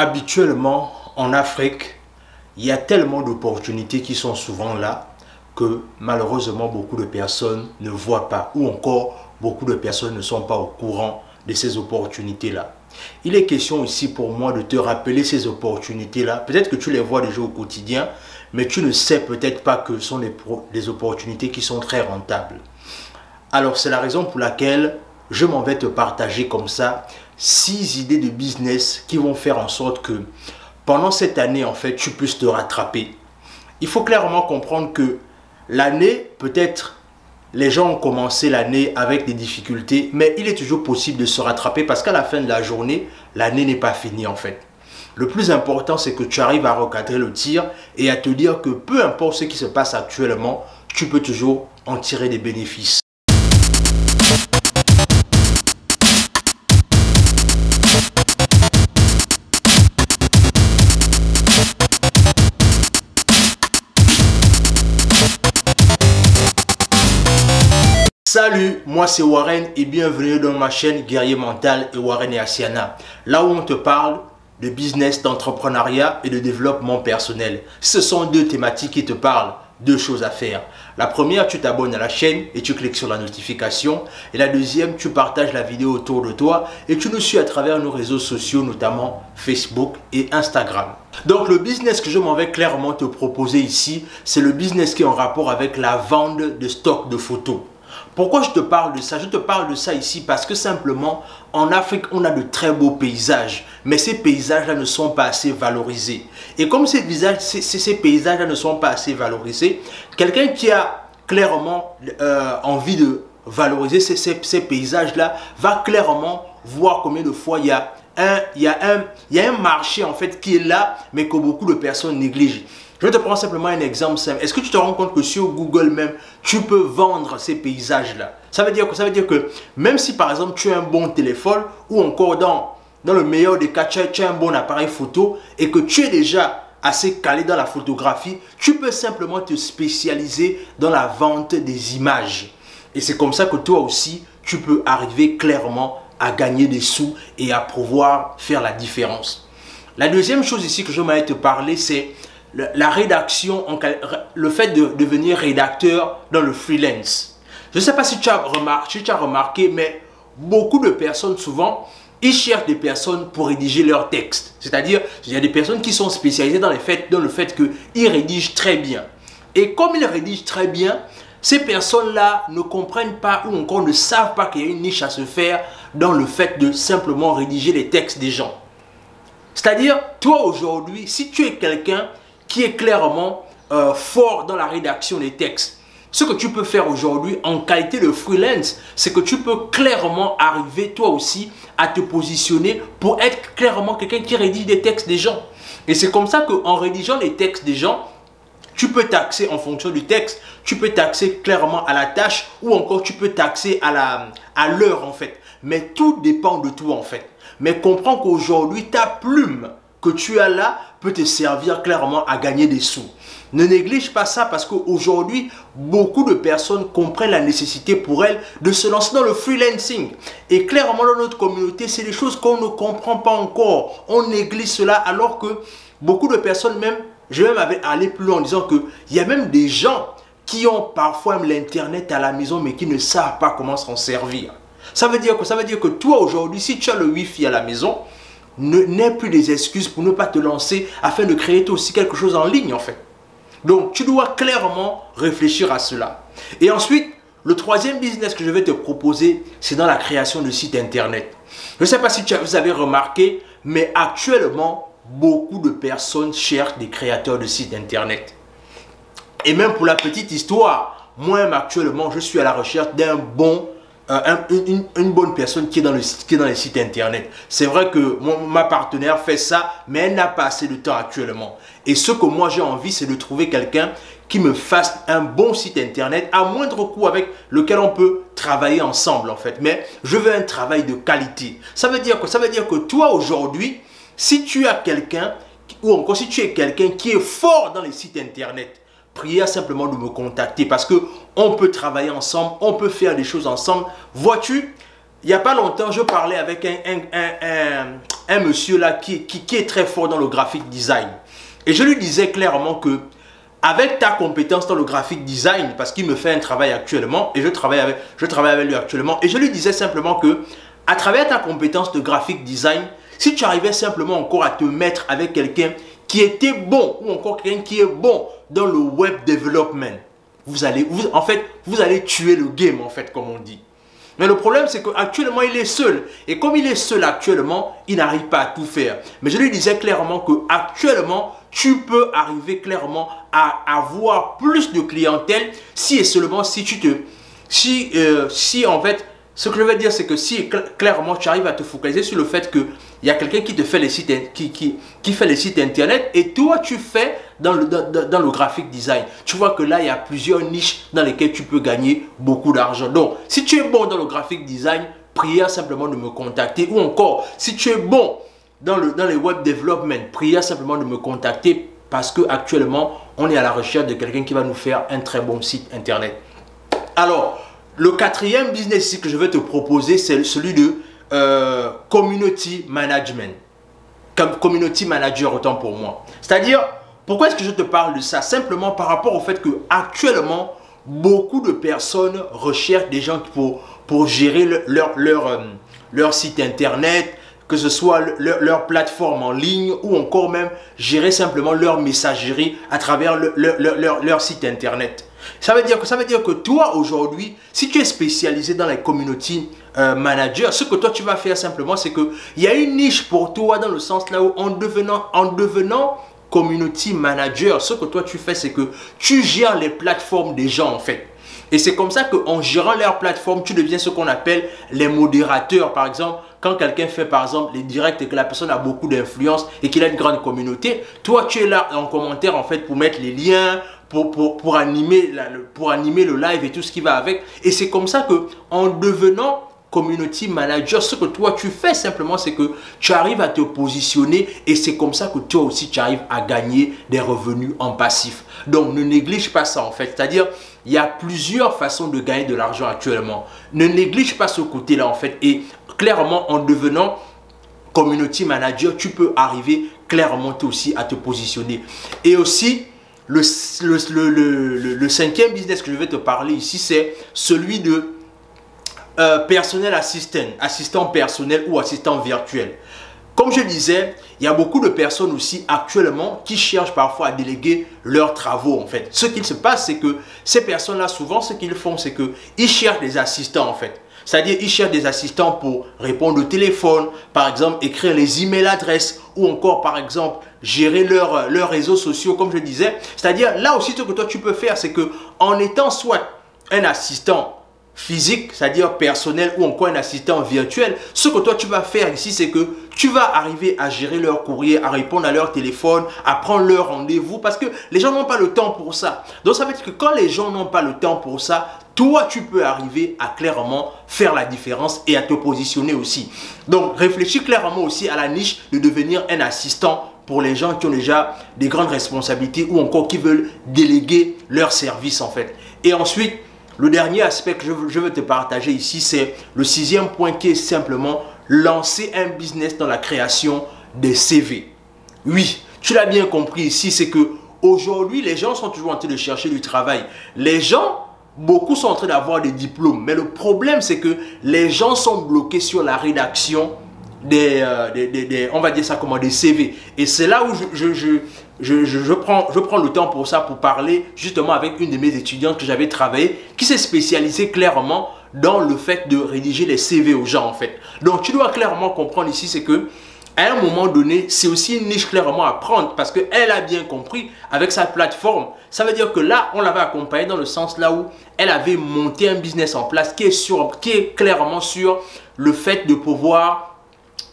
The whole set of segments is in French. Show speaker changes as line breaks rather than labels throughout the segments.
Habituellement, en Afrique, il y a tellement d'opportunités qui sont souvent là que malheureusement beaucoup de personnes ne voient pas ou encore beaucoup de personnes ne sont pas au courant de ces opportunités-là. Il est question ici pour moi de te rappeler ces opportunités-là. Peut-être que tu les vois déjà au quotidien, mais tu ne sais peut-être pas que ce sont des opportunités qui sont très rentables. Alors c'est la raison pour laquelle je m'en vais te partager comme ça 6 idées de business qui vont faire en sorte que pendant cette année, en fait, tu puisses te rattraper. Il faut clairement comprendre que l'année, peut-être, les gens ont commencé l'année avec des difficultés, mais il est toujours possible de se rattraper parce qu'à la fin de la journée, l'année n'est pas finie en fait. Le plus important, c'est que tu arrives à recadrer le tir et à te dire que peu importe ce qui se passe actuellement, tu peux toujours en tirer des bénéfices. Salut, moi c'est Warren et bienvenue dans ma chaîne Guerrier Mental et Warren et Asiana. Là où on te parle de business, d'entrepreneuriat et de développement personnel. Ce sont 2 thématiques qui te parlent, 2 choses à faire. La première, tu t'abonnes à la chaîne et tu cliques sur la notification. Et la deuxième, tu partages la vidéo autour de toi et tu nous suis à travers nos réseaux sociaux, notamment Facebook et Instagram. Donc le business que je m'en vais clairement te proposer ici, c'est le business qui est en rapport avec la vente de stock de photos. Pourquoi je te parle de ça? Je te parle de ça ici parce que simplement, en Afrique, on a de très beaux paysages. Mais ces paysages-là ne sont pas assez valorisés. Et comme ces paysages-là ne sont pas assez valorisés, quelqu'un qui a clairement envie de valoriser ces paysages-là va clairement voir combien de fois il y a un marché en fait qui est là, mais que beaucoup de personnes négligent. Je vais te prendre simplement un exemple simple. Est-ce que tu te rends compte que sur Google même, tu peux vendre ces paysages-là? Ça veut dire que même si par exemple tu as un bon téléphone ou encore dans le meilleur des cas, tu as un bon appareil photo et que tu es déjà assez calé dans la photographie, tu peux simplement te spécialiser dans la vente des images. Et c'est comme ça que toi aussi, tu peux arriver clairement à gagner des sous et à pouvoir faire la différence. La deuxième chose ici que je vais te parler, c'est la rédaction, le fait de devenir rédacteur dans le freelance. Je ne sais pas si tu as remarqué, mais beaucoup de personnes souvent, ils cherchent des personnes pour rédiger leurs textes. C'est-à-dire, il y a des personnes qui sont spécialisées dans le fait qu'ils rédigent très bien. Et comme ils rédigent très bien, ces personnes-là ne comprennent pas ou encore ne savent pas qu'il y a une niche à se faire dans le fait de simplement rédiger les textes des gens. C'est-à-dire, toi aujourd'hui, si tu es quelqu'un qui est clairement fort dans la rédaction des textes, ce que tu peux faire aujourd'hui en qualité de freelance, c'est que tu peux clairement arriver toi aussi à te positionner pour être clairement quelqu'un qui rédige des textes des gens. Et c'est comme ça qu'en rédigeant les textes des gens, tu peux taxer en fonction du texte, tu peux taxer clairement à la tâche ou encore tu peux taxer à l'heure en fait. Mais tout dépend de toi en fait. Mais comprends qu'aujourd'hui, ta plume que tu as là peut te servir clairement à gagner des sous. Ne néglige pas ça parce qu'aujourd'hui, beaucoup de personnes comprennent la nécessité pour elles de se lancer dans le freelancing. Et clairement, dans notre communauté, c'est des choses qu'on ne comprend pas encore. On néglige cela alors que beaucoup de personnes même, je vais même aller plus loin en disant qu'il y a même des gens qui ont parfois l'internet à la maison mais qui ne savent pas comment s'en servir. Ça veut dire que toi aujourd'hui, si tu as le Wi-Fi à la maison, n'aie plus des excuses pour ne pas te lancer afin de créer toi aussi quelque chose en ligne en fait. Donc tu dois clairement réfléchir à cela. Et ensuite, le troisième business que je vais te proposer, c'est dans la création de sites internet. Je ne sais pas si vous avez remarqué, mais actuellement, beaucoup de personnes cherchent des créateurs de sites internet. Et même pour la petite histoire, moi-même actuellement, je suis à la recherche d'un bon une bonne personne qui est dans les sites internet. C'est vrai que ma partenaire fait ça, mais elle n'a pas assez de temps actuellement. Et ce que moi j'ai envie, c'est de trouver quelqu'un qui me fasse un bon site internet à moindre coût avec lequel on peut travailler ensemble en fait. Mais je veux un travail de qualité. Ça veut dire que toi aujourd'hui, si tu as quelqu'un ou encore si tu es quelqu'un qui est fort dans les sites internet, priez simplement de me contacter parce qu'on peut travailler ensemble, on peut faire des choses ensemble. Vois-tu, il n'y a pas longtemps, je parlais avec un monsieur là qui est très fort dans le graphic design. Et je lui disais clairement que avec ta compétence dans le graphic design, parce qu'il me fait un travail actuellement, et je travaille avec lui actuellement, et je lui disais simplement que à travers ta compétence de graphic design, si tu arrivais simplement encore à te mettre avec quelqu'un qui était bon, ou encore quelqu'un qui est bon dans le web development, vous allez tuer le game, en fait, comme on dit. Mais le problème, c'est qu'actuellement, il est seul. Et comme il est seul actuellement, il n'arrive pas à tout faire. Mais je lui disais clairement qu'actuellement, tu peux arriver clairement à avoir plus de clientèle si et seulement si en fait, ce que je veux dire, c'est que si clairement tu arrives à te focaliser sur le fait qu'il y a quelqu'un qui te fait les sites, qui fait les sites internet et toi tu fais dans le graphic design. Tu vois que là, il y a plusieurs niches dans lesquelles tu peux gagner beaucoup d'argent. Donc, si tu es bon dans le graphic design, prière simplement de me contacter. Ou encore, si tu es bon dans les web development, prière simplement de me contacter parce qu'actuellement, on est à la recherche de quelqu'un qui va nous faire un très bon site internet. Alors, le quatrième business ici que je vais te proposer, c'est celui de community management. Comme community manager, autant pour moi. C'est-à-dire, pourquoi est-ce que je te parle de ça? Simplement par rapport au fait que actuellement, beaucoup de personnes recherchent des gens pour gérer leur site internet, que ce soit leur plateforme en ligne ou encore même gérer simplement leur messagerie à travers leur site internet. Ça veut dire que toi aujourd'hui, si tu es spécialisé dans les community managers, ce que toi tu vas faire simplement, c'est qu'il y a une niche pour toi dans le sens là où en devenant community manager, ce que toi tu fais, c'est que tu gères les plateformes des gens en fait. Et c'est comme ça qu'en gérant leur plateforme, tu deviens ce qu'on appelle les modérateurs. Par exemple, quand quelqu'un fait par exemple les directs et que la personne a beaucoup d'influence et qu'il a une grande communauté, toi tu es là en commentaire en fait pour mettre les liens, pour animer le live et tout ce qui va avec. Et c'est comme ça que en devenant community manager, ce que toi tu fais simplement, c'est que tu arrives à te positionner et c'est comme ça que toi aussi tu arrives à gagner des revenus en passif. Donc ne néglige pas ça en fait, c'est-à-dire il y a plusieurs façons de gagner de l'argent actuellement. Ne néglige pas ce côté-là en fait et clairement en devenant community manager, tu peux arriver clairement toi aussi à te positionner. Et aussi le cinquième business que je vais te parler ici, c'est celui de personnel assistant personnel ou assistant virtuel. Comme je disais, il y a beaucoup de personnes aussi actuellement qui cherchent parfois à déléguer leurs travaux en fait. Ce qu'il se passe, c'est que ces personnes-là, souvent, ce qu'ils font, c'est qu'ils cherchent des assistants en fait. C'est-à-dire, ils cherchent des assistants pour répondre au téléphone, par exemple, écrire les emails adresses ou encore, par exemple, gérer leurs réseaux sociaux, comme je disais. C'est-à-dire, là aussi, ce que toi, tu peux faire, c'est que en étant soit un assistant physique, c'est-à-dire personnel ou encore un assistant virtuel, ce que toi tu vas faire ici, c'est que tu vas arriver à gérer leur courrier, à répondre à leur téléphone, à prendre leur rendez-vous parce que les gens n'ont pas le temps pour ça. Donc ça veut dire que quand les gens n'ont pas le temps pour ça, toi tu peux arriver à clairement faire la différence et à te positionner aussi. Donc réfléchis clairement aussi à la niche de devenir un assistant pour les gens qui ont déjà des grandes responsabilités ou encore qui veulent déléguer leurs services en fait. Et ensuite, le dernier aspect que je veux te partager ici, c'est le sixième point qui est simplement lancer un business dans la création des CV. Oui, tu l'as bien compris ici, c'est que aujourd'hui, les gens sont toujours en train de chercher du travail. Les gens, beaucoup sont en train d'avoir des diplômes, mais le problème, c'est que les gens sont bloqués sur la rédaction on va dire ça comment, des CV. Et c'est là où je prends le temps pour ça, pour parler justement avec une de mes étudiantes que j'avais travaillé, qui s'est spécialisée clairement dans le fait de rédiger les CV aux gens en fait. Donc tu dois clairement comprendre ici, c'est que à un moment donné, c'est aussi une niche clairement à prendre parce qu'elle a bien compris avec sa plateforme. Ça veut dire que là, on l'avait accompagnée dans le sens là où elle avait monté un business en place qui est clairement sur le fait de pouvoir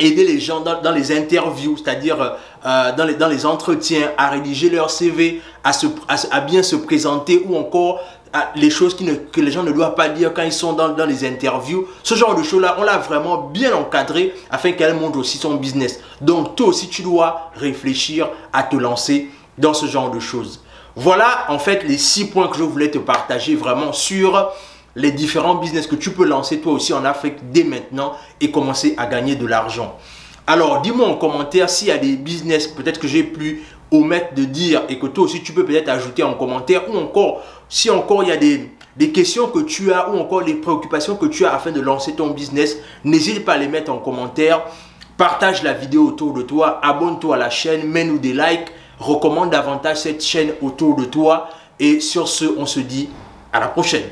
aider les gens dans les interviews, c'est-à-dire dans les entretiens, à rédiger leur CV, à bien se présenter ou encore les choses que les gens ne doivent pas dire quand ils sont dans les interviews. Ce genre de choses-là, on l'a vraiment bien encadré afin qu'elle montre aussi son business. Donc, toi aussi, tu dois réfléchir à te lancer dans ce genre de choses. Voilà, en fait, les 6 points que je voulais te partager vraiment sur les différents business que tu peux lancer toi aussi en Afrique dès maintenant et commencer à gagner de l'argent. Alors, dis-moi en commentaire s'il y a des business peut-être que j'ai pu omettre de dire et que toi aussi tu peux peut-être ajouter en commentaire, ou encore si encore il y a des questions que tu as ou encore des préoccupations que tu as afin de lancer ton business, n'hésite pas à les mettre en commentaire. Partage la vidéo autour de toi, abonne-toi à la chaîne, mets-nous des likes, recommande davantage cette chaîne autour de toi. Et sur ce, on se dit à la prochaine.